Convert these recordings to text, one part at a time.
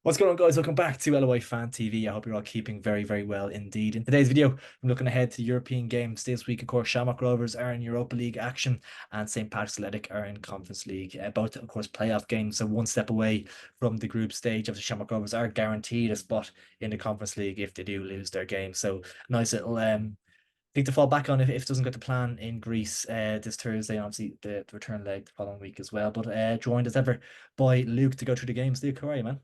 What's going on, guys? Welcome back to LOI Fan TV. I hope you're all keeping very, very well indeed. In today's video, I'm looking ahead to the European games this week. Of course, Shamrock Rovers are in Europa League action, and St. Patrick's Athletic are in Conference League. Both, of course, playoff games, so one step away from the group stage. Of the Shamrock Rovers are guaranteed a spot in the Conference League if they do lose their game. So, nice little thing to fall back on if it doesn't go to plan in Greece this Thursday. Obviously, the return leg the following week as well. But joined as ever by Luke to go through the games. Luke, how are you, man?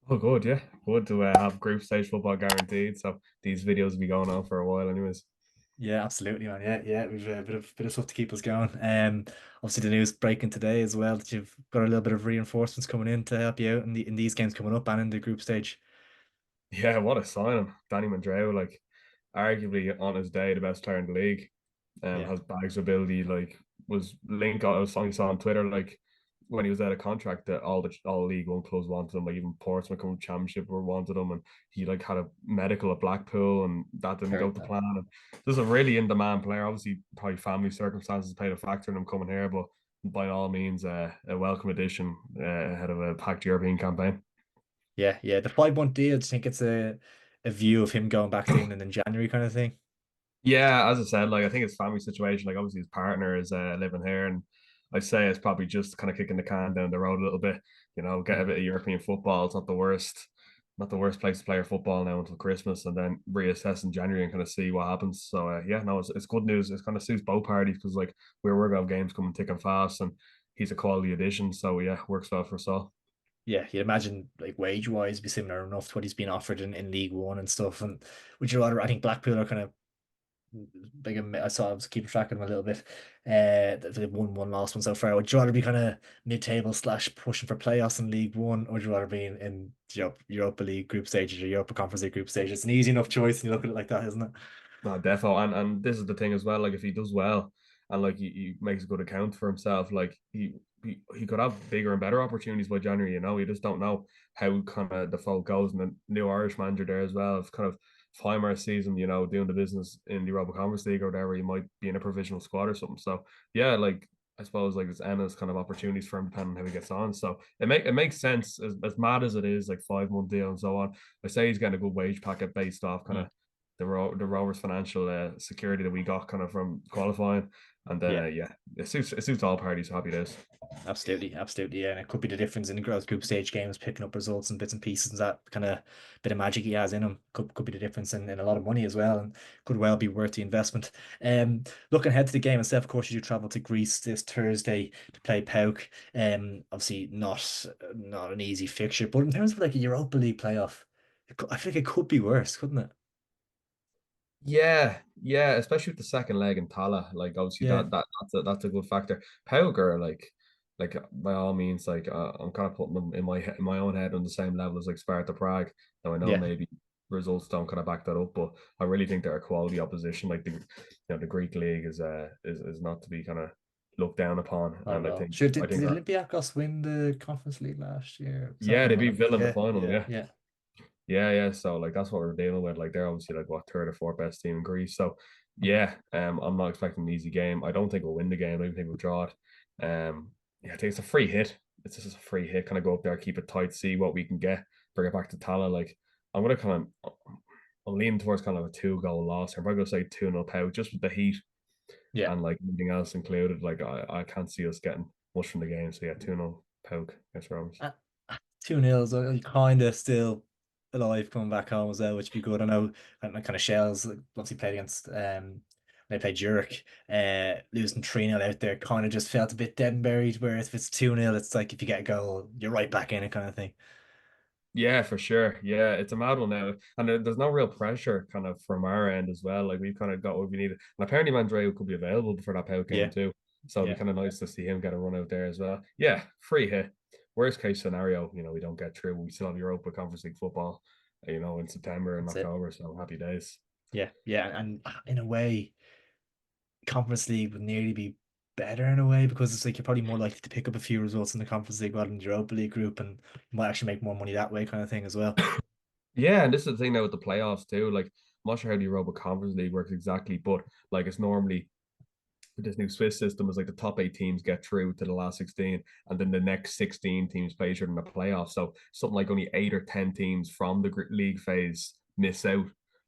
Oh, good, yeah. Good to have group stage football guaranteed. So these videos will be going on for a while, anyways. Yeah, absolutely, man. Yeah. We've a bit of stuff to keep us going. Obviously the news breaking today as well that you've got a little bit of reinforcements coming in to help you out in these games coming up and in the group stage. Yeah, what a signing. Danny Mondrao, like arguably on his day, the best player in the league. Yeah, Has bags of ability, like was linked. I was only saw on Twitter, like when he was out of contract, that all League One clubs wanted him, like even Portsmouth come Championship were wanted him, and he like had a medical at Blackpool, and that didn't go heard to that. plan. And this is a really in demand player. Obviously, probably family circumstances played a factor in him coming here, but by all means, a welcome addition ahead of a packed European campaign. Yeah. The 5 month deal, do you think it's a view of him going back to England in January kind of thing? Yeah, as I said, like I think his family situation, like obviously his partner is living here, and I say it's probably just kind of kicking the can down the road a little bit. Get a Mm. bit of European football. It's not the worst place to play football now until Christmas, and then reassess in January and kind of see what happens. So yeah, no, it's good news. It kind of suits both parties because like we're gonna have games coming thick and fast, and he's a quality addition. So yeah, works well for us all. Yeah, you'd imagine like wage wise be similar enough to what he's been offered in League One and stuff. And would you rather? I think Blackpool are kind of like I saw I was keeping track of them a little bit. They've won one last one so far. Would you rather be kind of mid-table slash pushing for playoffs in League One, or would you rather be in Europa League group stages or Europa Conference League group stages? It's an easy enough choice, and you look at it like that, isn't it? No, defo, and this is the thing as well. Like if he does well, and like he makes a good account for himself, like he could have bigger and better opportunities by January. You just don't know how kind of the fall goes. And the new Irish manager there as well. It's kind of Feimer season, doing the business in the Europa Conference League or whatever. He might be in a provisional squad or something. So yeah, like I suppose like it's Emma's kind of opportunities for him depending on how he gets on. So it makes sense as mad as it is, like 5 month deal and so on. I say he's getting a good wage packet based off kind Mm. of the Rovers financial security that we got kind of from qualifying, and then Yeah. yeah, it suits all parties. Happy days. Absolutely, yeah. And it could be the difference in the girls' group stage games, picking up results and bits and pieces, and that kind of bit of magic he has in him could be the difference in a lot of money as well, and could well be worth the investment. Looking ahead to the game itself, of course, you do travel to Greece this Thursday to play PAOK. Obviously not an easy fixture, but in terms of like a Europa League playoff, I feel like it could be worse, couldn't it? Yeah, especially with the second leg in Tala. Like obviously Yeah, that's a good factor. Pauger, like by all means, like I'm kind of putting them in my own head on the same level as like Sparta Prague. Now I know yeah. maybe results don't kind of back that up, but I really think they're a quality opposition. Like the Greek league is not to be kind of looked down upon, I don't and I know. think Sure, I did think that Olympiacos win the Conference League last year? Was that yeah, they them or beat not? Villa in the Yeah, final. yeah, Yeah, yeah. yeah. So like that's what we're dealing with. Like they're obviously like what third or fourth best team in Greece. So yeah, I'm not expecting an easy game. I don't think we'll win the game. I don't think we'll draw it. Yeah, I think it's a free hit. It's just a free hit. Kind of go up there, keep it tight, see what we can get, bring it back to Tala. Like I'm gonna kind of I'm leaning towards kind of a 2 goal loss. I'm probably gonna say 2-0 pout just with the heat Yeah. and like anything else included. Like I can't see us getting much from the game. So yeah, 2-0 pout against Rovers. 2-0, so you kind of still alive coming back home as well, which would be good. I know kind of Shells like, obviously played against they played Zurich, losing 3-0 out there kind of just felt a bit dead and buried. Whereas if it's 2-0, it's like if you get a goal, you're right back in it kind of thing. Yeah, for sure. Yeah, it's a mad one now, and there's no real pressure kind of from our end as well. Like we've kind of got what we needed, and apparently Mandreu could be available for that PAOK game Yeah, too. So it'd be yeah, kind of nice to see him get a run out there as well. Yeah, free hit. Worst case scenario, we don't get through. We still have Europa Conference League football, in September and that's it. October. So happy days. Yeah, and in a way, Conference League would nearly be better in a way because it's like you're probably more likely to pick up a few results in the Conference League rather than the Europa League group, and you might actually make more money that way, kind of thing as well. Yeah, and this is the thing now with the playoffs too. Like, I'm not sure how the Europa Conference League works exactly, but like it's normally this new Swiss system is like the top 8 teams get through to the last 16, and then the next 16 teams play each other in the playoffs. So something like only 8 or 10 teams from the league phase miss out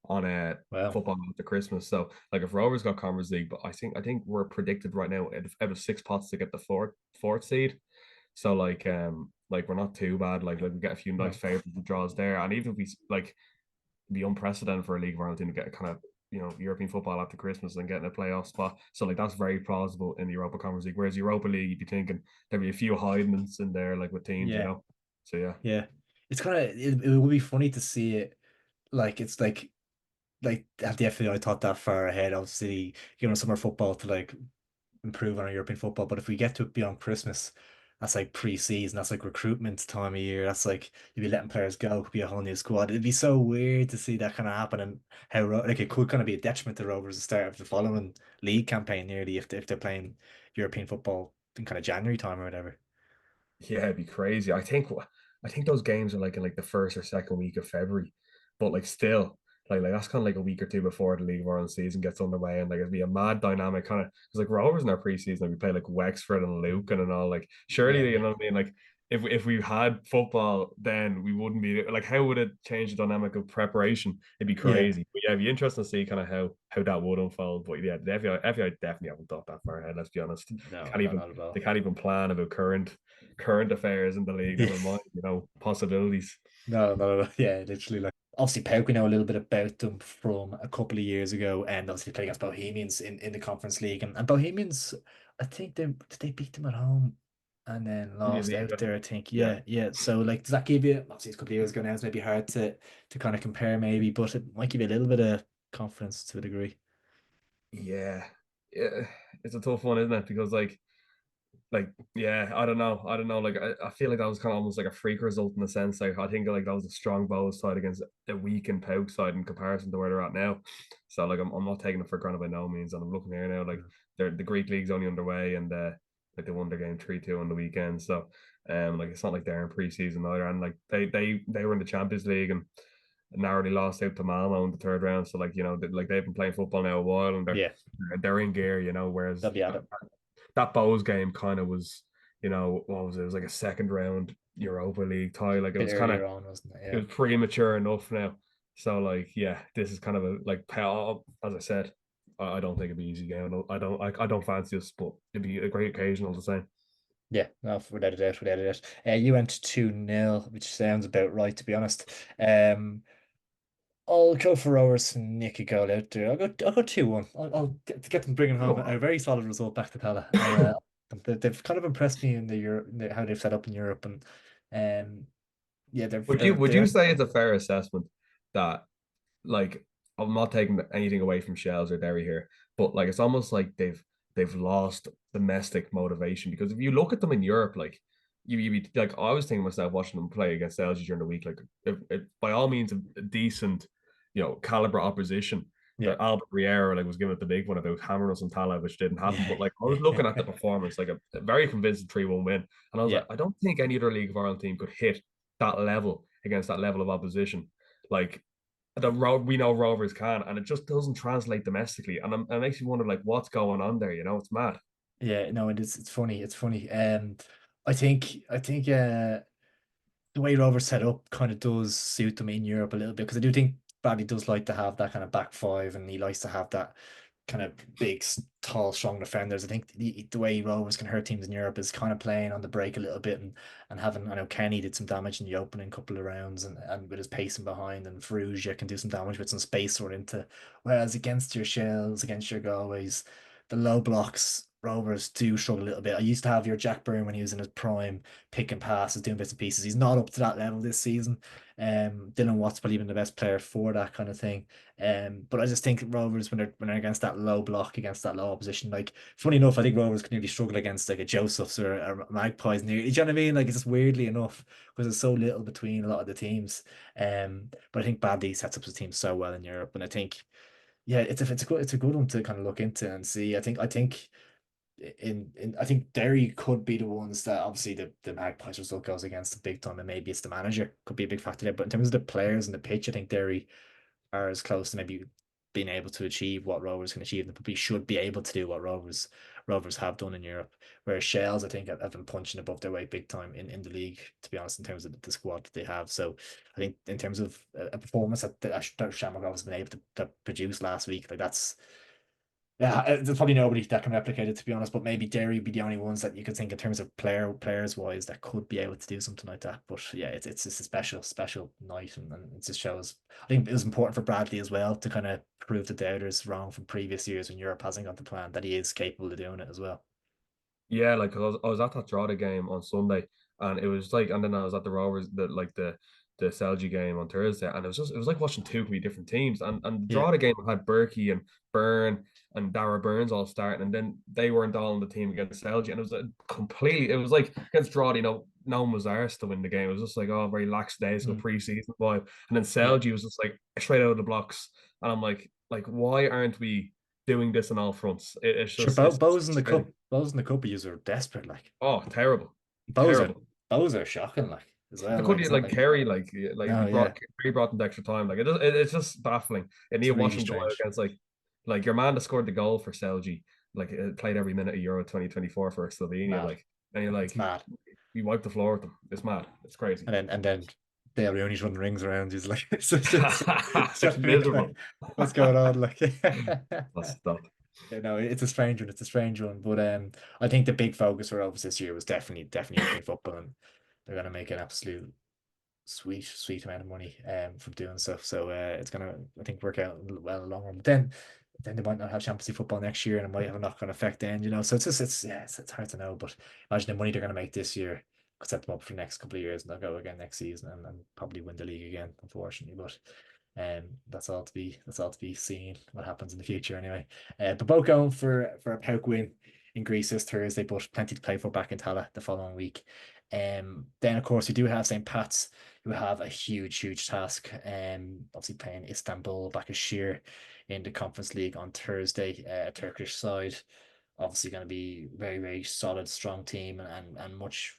on a Wow. football after Christmas. So like if Rovers got Conference League, but I think we're predicted right now out of 6 pots to get the fourth seed. So like we're not too bad. Like we get a few nice No. favorable draws there, and even if we like be unprecedented for a league of our own team to get a kind of European football after Christmas and getting a playoff spot. So like that's very plausible in the Europa Conference League. Whereas Europa League, you'd be thinking there'd be a few hidements in there, like with teams, Yeah. So yeah, Yeah. It's kind of it would be funny to see it like it's like have the FAI thought that far ahead, obviously, summer football to like improve on our European football. But if we get to it beyond Christmas, that's like pre-season, that's like recruitment time of year. That's like you'd be letting players go, could be a whole new squad. It'd be so weird to see that kind of happen, and how like it could kind of be a detriment to Rovers at the start of the following league campaign nearly if they're playing European football in kind of January time or whatever. yeah, it'd be crazy. I think those games are like in like the first or second week of February, but like still. Like that's kind of like a week or two before the League of Ireland season gets underway, and like it'd be a mad dynamic kind of because like Rovers in our preseason, like we play like Wexford and Lucan and all. Like Yeah, surely you yeah, know what I mean. Like if we had football, then we wouldn't be like how would it change the dynamic of preparation? It'd be yeah. crazy. But yeah, it'd be interesting to see kind of how that would unfold. But yeah, the FBI definitely haven't thought that far ahead. Let's be honest. No, Can't no, even not at they all. can't even plan about current affairs in the league. Yeah. Never mind, possibilities. No, no, no. Yeah, literally. Like obviously, PAOK, we know a little bit about them from a couple of years ago, and obviously played against Bohemians in the Conference League, and Bohemians, I think they beat them at home, and then In the lost league, out there. I think, yeah. yeah, yeah. So like, does that give you? Obviously, it's a couple of years ago now. It's maybe hard to kind of compare, maybe, but it might give you a little bit of confidence to a degree. Yeah, yeah, it's a tough one, isn't it? Because yeah, I don't know. Like I feel like that was kind of almost like a freak result in the sense. Like I think like that was a strong Bows side against a weak and Pauk side in comparison to where they're at now. So like I'm not taking it for granted by no means. And I'm looking here now, like Mm. the Greek league's only underway, and like they won their game 3-2 on the weekend. So like it's not like they're in preseason either. And like they were in the Champions League and narrowly lost out to Malmo in the third round. So like like they've been playing football now a while, and Yeah, they're in gear. Whereas they'll be at it. that Bows game kind of was, what was it? It was like a second round Europa League tie. Like A bit earlier on, wasn't it? it Yeah. was premature enough now. So like yeah, this is kind of a like as I said, I don't think it'd be an easy game. I don't fancy us, but it'd be a great occasion all the same. Yeah, no, without a doubt, without a doubt. You went 2-0, which sounds about right, to be honest. I'll go for Rovers and nick a goal out there. I'll go 2-1. I'll get them bringing home Oh, a very solid result back to Pella. They've kind of impressed me in the Europe, how they've set up in Europe, and um, yeah, would you would you they're say it's a fair assessment that like I'm not taking anything away from Shells or Derry here, but like it's almost like they've lost domestic motivation because if you look at them in Europe, like you be like I was thinking myself watching them play against Celtic during the week, like by all means a decent, caliber opposition. yeah, The Albert Riera like was giving it the big one about hammering us on Tala, which didn't happen. yeah, But like I was looking at the performance, like a very convincing 3-1 win, and I was yeah, like, I don't think any other League of Ireland team could hit that level against that level of opposition. Like we know Rovers can, and it just doesn't translate domestically, and it makes you wonder like what's going on there. It's mad. yeah. No, it is. It's funny. It's funny. I think the way Rovers set up kind of does suit them in Europe a little bit because I do think Bradley does like to have that kind of back five and he likes to have that kind of big, tall, strong defenders. I think the way Rovers can hurt teams in Europe is kind of playing on the break a little bit and having, I know Kenny did some damage in the opening couple of rounds and with his pacing behind and Ferrugia can do some damage with some space run into. Whereas against your Shells, against your Galways, the low blocks. Rovers do struggle a little bit. I used to have your Jack Byrne when he was in his prime, picking passes, doing bits and pieces. He's not up to that level this season. Dylan Watt's probably been the best player for that kind of thing. But I just think Rovers when they're against that low block, against that low opposition, like funny enough, I think Rovers can nearly struggle against like a Josephs or a Magpies near. You know what I mean? Like it's just weirdly enough because there's so little between a lot of the teams. But I think Badly sets up his team so well in Europe, and I think yeah, it's a good one to kind of look into and see. I think in I think Derry could be the ones that obviously the Magpies result goes against the big time, and maybe it's the manager could be a big factor there. But in terms of the players and the pitch, I think Derry are as close to maybe been able to achieve what Rovers can achieve. They probably should be able to do what Rovers have done in Europe. Whereas Shells, I think, have been punching above their weight big time in the league, to be honest, in terms of the squad that they have. So I think in terms of a performance that Shamrock has been able to produce last week, like that's yeah, there's probably nobody that can replicate it, to be honest. But maybe Derry would be the only ones that you could think in terms of players wise that could be able to do something like that. But yeah, it's just a special night, and it just shows. I think it was important for Bradley as well to kind of prove the doubters wrong from previous years when Europe hasn't got the plan that he is capable of doing it as well. Yeah, like I was at that Drogheda game on Sunday, and it was like, and then I was at the Rovers, the Celje game on Thursday, and it was like watching two completely different teams. And the Yeah, Drogheda game had Berkey and Byrne and Dara Burns all starting, and then they weren't all on the team against Celje, and it was a completely, it was like against Drogheda, no one was ours to win the game. It was just like, oh, very lackadaisical mm, pre-season vibe, and then yeah. Celje was just like straight out of the blocks, and I'm like, why aren't we doing this on all fronts? It's Sure, just it's Bows in the frustrating. cup, Bows in the cup, users are desperate. Like Oh, terrible, Bows are terrible. Bows are shocking. Like as I well. Like couldn't it's even not like like Kerry, like no, yeah, Kerry brought them to extra time. Like it's just baffling. And it's you watch really them go out strange. against like your man that scored the goal for Celje, like played every minute of Euro 2024 for Slovenia, Mad. like, and you're It's like, mad. you wipe the floor with them. It's mad. It's crazy. And then Dale Rooney's running rings around. He's like, it's It's just me miserable. like, what's going on? Like, That's stuff. you know, it's a strange one. It's a strange one. But I think the big focus for Rovers this year was definitely European football, and they're gonna make an absolute sweet amount of money from doing so. So it's gonna, I think, work out well in the long run. But then they might not have Champions League football next year, and it might have a knock-on effect then, you know. So it's hard to know. But imagine the money they're gonna make this year could set them up for the next couple of years, and they'll go again next season and probably win the league again, unfortunately. But that's all to be seen what happens in the future anyway. But both going for a PAOK win in Greece this Thursday, but plenty to play for back in Tala the following week. Then of course we do have St. Pat's, who have a huge task. Obviously playing Istanbul, Başakşehir in the Conference League on Thursday. A Turkish side, obviously going to be very solid, strong team, and much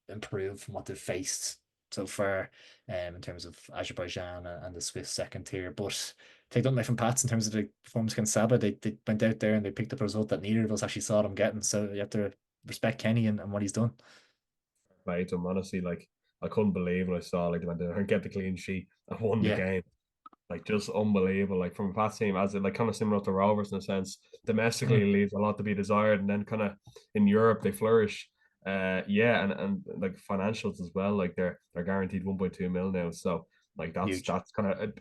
improved from what they've faced so far, in terms of Azerbaijan and the Swiss second tier. But take don't like from Pats in terms of the performance against Saba. They went out there and they picked up a result that neither of us actually saw them getting. So you have to respect Kenny and what he's done. Mate, I'm honestly like, I couldn't believe what I saw. Like, they went there and get the clean sheet and won the Yeah. game. Like, just unbelievable. Like, from a past team, as it like kind of similar to Rovers in a sense. Domestically, Mm, it leaves a lot to be desired, and then kind of in Europe they flourish. Yeah, and like financials as well. Like they're guaranteed 1.2 mil now. So like huge. that's kind of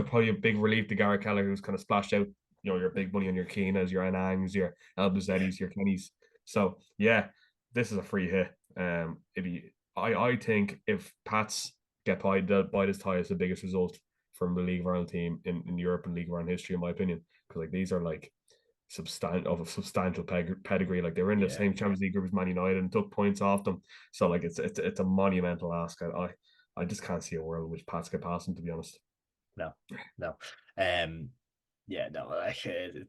probably a big relief to Garrett Keller, who's kind of splashed out, your big money on your Keenas, your Anangs, your Elbuzetis, your Kennys. So yeah, this is a free hit. If you, I think if Pats get paid, they'll buy this tie as the biggest result from the League of Ireland team in Europe and League of Ireland history, in my opinion. Because like these are like of a substantial pedigree. Like they were in the Yeah. same Champions League group as Man United and took points off them. So like it's a monumental ask. I just can't see a world in which Pats get past them, to be honest. No. No. Um. Yeah, no, like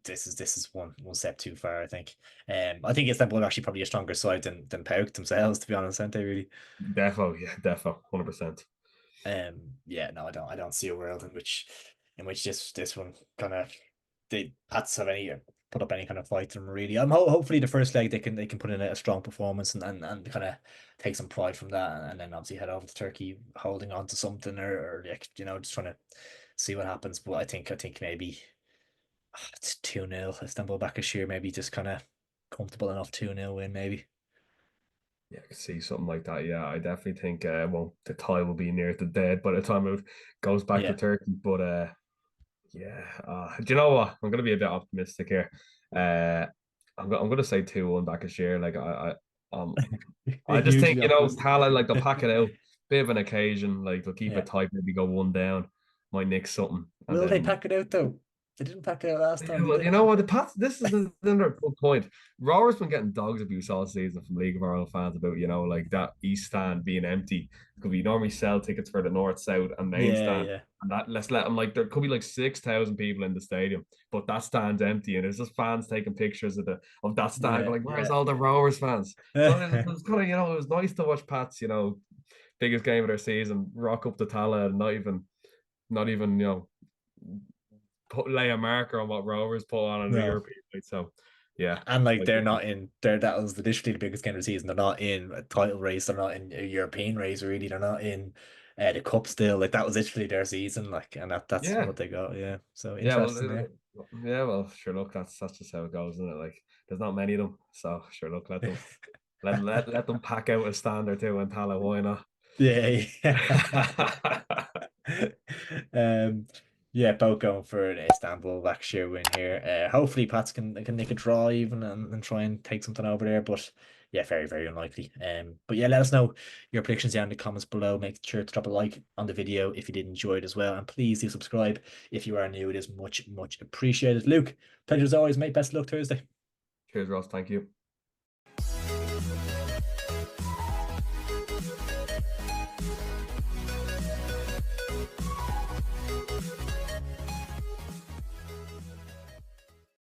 this is one step too far, I think. I think Istanbul are actually probably a stronger side than PAOK themselves, to be honest, aren't they really? Defo, yeah, defo, 100%. Yeah, no, I don't see a world in which this one kind of the Pats have any put up any kind of fight to them really. Hopefully the first leg they can put in a strong performance and kind of take some pride from that, and then obviously head over to Turkey holding on to something, or like, just trying to see what happens. But I think maybe it's 2-0 Istanbul Başakşehir, maybe just kind of comfortable enough 2-0 win maybe. Yeah, I could see something like that. Yeah, I definitely think well, the tie will be near the dead by the time it goes back to Yeah. Turkey. But yeah, do you know what? I'm gonna be a bit optimistic here. I'm gonna say 2-1 back this year. Like I just think, Hugely optimistic. Tala, like they'll pack it out, bit of an occasion. Like they'll keep Yeah. it tight, maybe go one down, might nick something, and Will they then pack it out though? They didn't pack it out last yeah, time, did well, you they? know what? The Pats. This is another good point. Rovers been getting dogs abuse all season from League of Ireland fans about, like that East stand being empty. Could we normally sell tickets for the North, South, and Main Yeah, stand, yeah, and that let's let them, like, there could be like 6,000 people in the stadium, but that stand's empty, and there's just fans taking pictures of that stand. yeah, Like, where's yeah. all the Rovers fans? So it was kind of, it was nice to watch Pats, biggest game of their season, rock up to Tala, and not even lay a marker on what Rovers put on in the No. European night. So yeah, And like like they're not in there. That was literally the biggest game of the season. They're not in a title race. They're not in a European race. Really, they're not in the cup still. Like that was literally their season. Like, and that's yeah, what they got. Yeah. So yeah. Well, interesting there. yeah. Well, sure. Look, that's just how it goes, isn't it? Like, there's not many of them. So sure. Look, let them pack out a stand or two and tell it. Why not? Yeah. um. Yeah, both going for an Istanbul Başakşehir win here. Hopefully Pats can nick a draw even and try and take something over there. But yeah, very, very unlikely. But yeah, let us know your predictions down in the comments below. Make sure to drop a like on the video if you did enjoy it as well. And please do subscribe if you are new. It is much, much appreciated. Luke, pleasure as always, mate. Best of luck Thursday. Cheers, Ross. Thank you.